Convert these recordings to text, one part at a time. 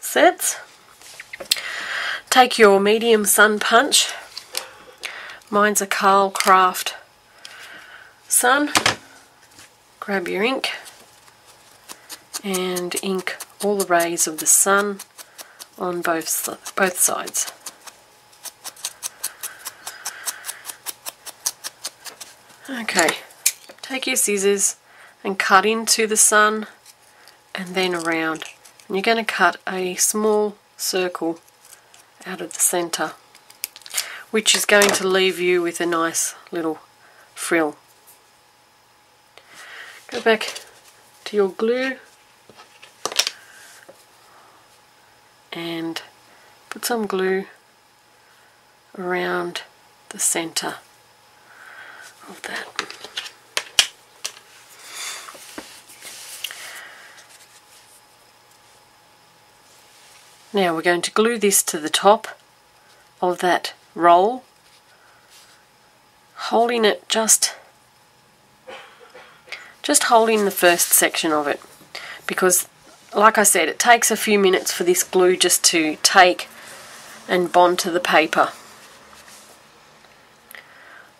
sets. Take your medium sun punch. Mine's a Carl Craft Sun. Grab your ink and ink all the rays of the sun on both sides. Okay, take your scissors and cut into the sun and then around. And you're going to cut a small circle out of the centre, which is going to leave you with a nice little frill. Go back to your glue and put some glue around the centre of that. Now we're going to glue this to the top of that roll, holding it just holding the first section of it, because like I said, it takes a few minutes for this glue just to take and bond to the paper.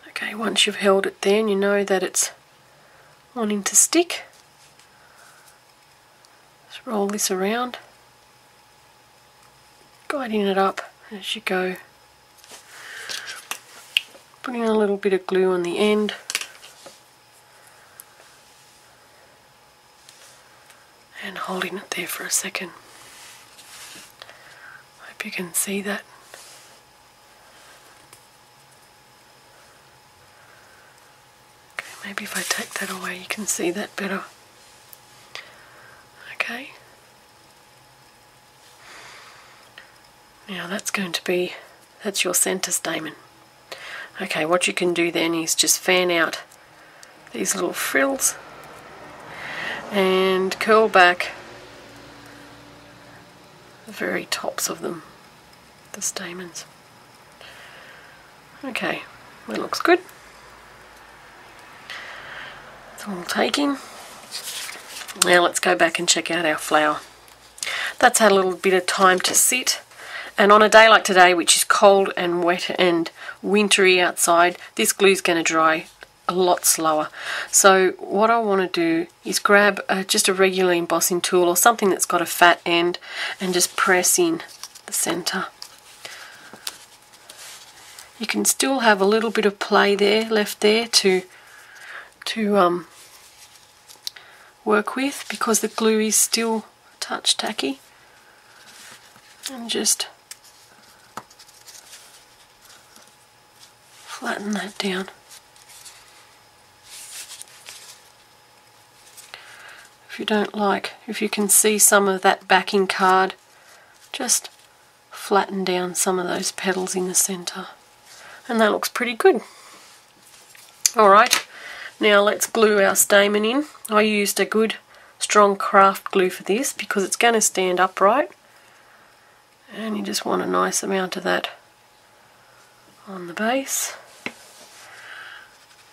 Okay, once you've held it there and you know that it's wanting to stick, just roll this around, guiding it up as you go, putting a little bit of glue on the end, and holding it there for a second. Hope you can see that. Okay, maybe if I take that away you can see that better. Okay. Now that's your centre stamen. Okay, what you can do then is just fan out these little frills and curl back the very tops of them, the stamens. Okay, that looks good. It's all taking. Now let's go back and check out our flower. That's had a little bit of time to sit. And on a day like today, which is cold and wet and wintry outside, this glue is going to dry a lot slower. So what I want to do is grab just a regular embossing tool or something that's got a fat end and just press in the centre. You can still have a little bit of play there, left there to work with, because the glue is still a touch tacky. And just flatten that down. If you can see some of that backing card, just flatten down some of those petals in the centre. And that looks pretty good. Alright, now let's glue our stamen in. I used a good strong craft glue for this because it's going to stand upright. And you just want a nice amount of that on the base.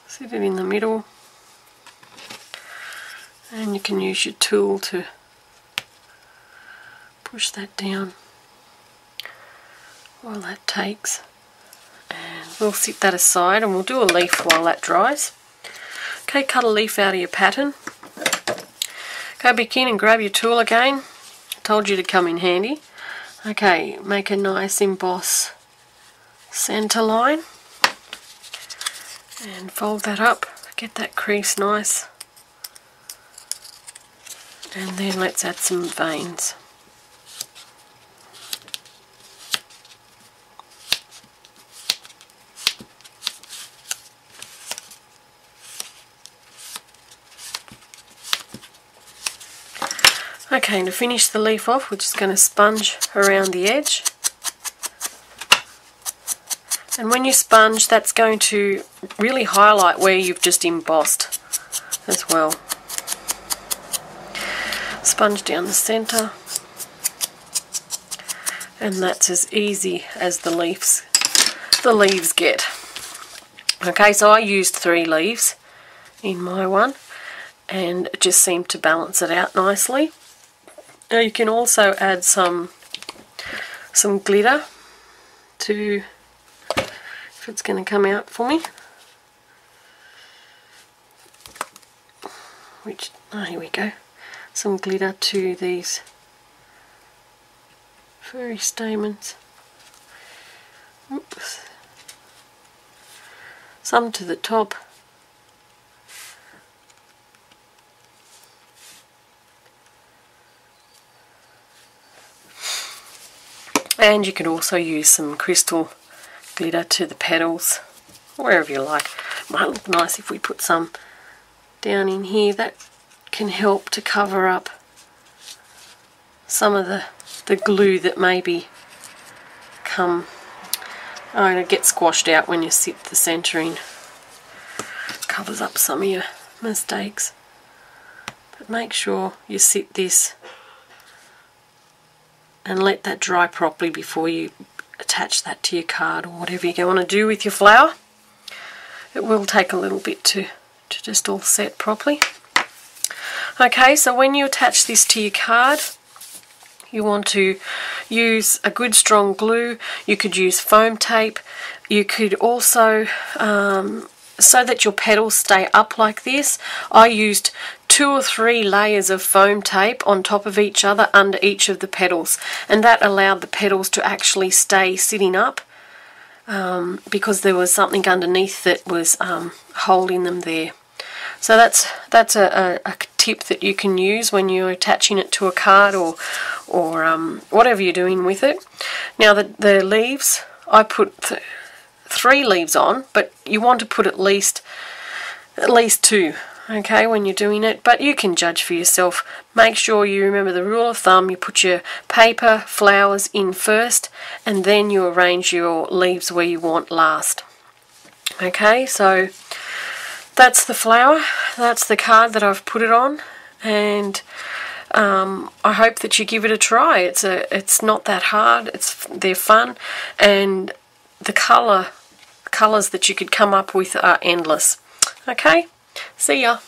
Sit it in the middle. And you can use your tool to push that down while that takes. And we'll sit that aside and we'll do a leaf while that dries. Okay, cut a leaf out of your pattern. Go back in and grab your tool again. I told you to come in handy. Okay, make a nice emboss centre line and fold that up, get that crease nice, and then let's add some veins. Okay, and to finish the leaf off, we're just going to sponge around the edge. And when you sponge, that's going to really highlight where you've just embossed as well. Sponge down the centre, and that's as easy as the leaves get. Okay, so I used 3 leaves in my one, and it just seemed to balance it out nicely. Now you can also add some some glitter to, if it's going to come out for me. Which, oh, here we go. Some glitter to these furry stamens. Oops. Some to the top. And you could also use some crystal glitter to the petals, wherever you like. Might look nice if we put some down in here. That can help to cover up some of the glue that maybe it gets squashed out when you sit the centering. Covers up some of your mistakes. But make sure you sit this and let that dry properly before you attach that to your card or whatever you want to do with your flower. It will take a little bit to just all set properly. Okay, so when you attach this to your card, you want to use a good strong glue. You could use foam tape. You could also, so that your petals stay up like this, I used 2 or 3 layers of foam tape on top of each other under each of the petals, and that allowed the petals to actually stay sitting up because there was something underneath that was holding them there. So that's a tip that you can use when you're attaching it to a card or whatever you're doing with it. Now the leaves, I put 3 leaves on, but you want to put at least 2, okay, when you're doing it. But you can judge for yourself. Make sure you remember the rule of thumb. You put your paper flowers in first, and then you arrange your leaves where you want last. Okay, so that's the flower. That's the card that I've put it on, and I hope that you give it a try. It's not that hard. They're fun, and the colours that you could come up with are endless. Okay, see ya.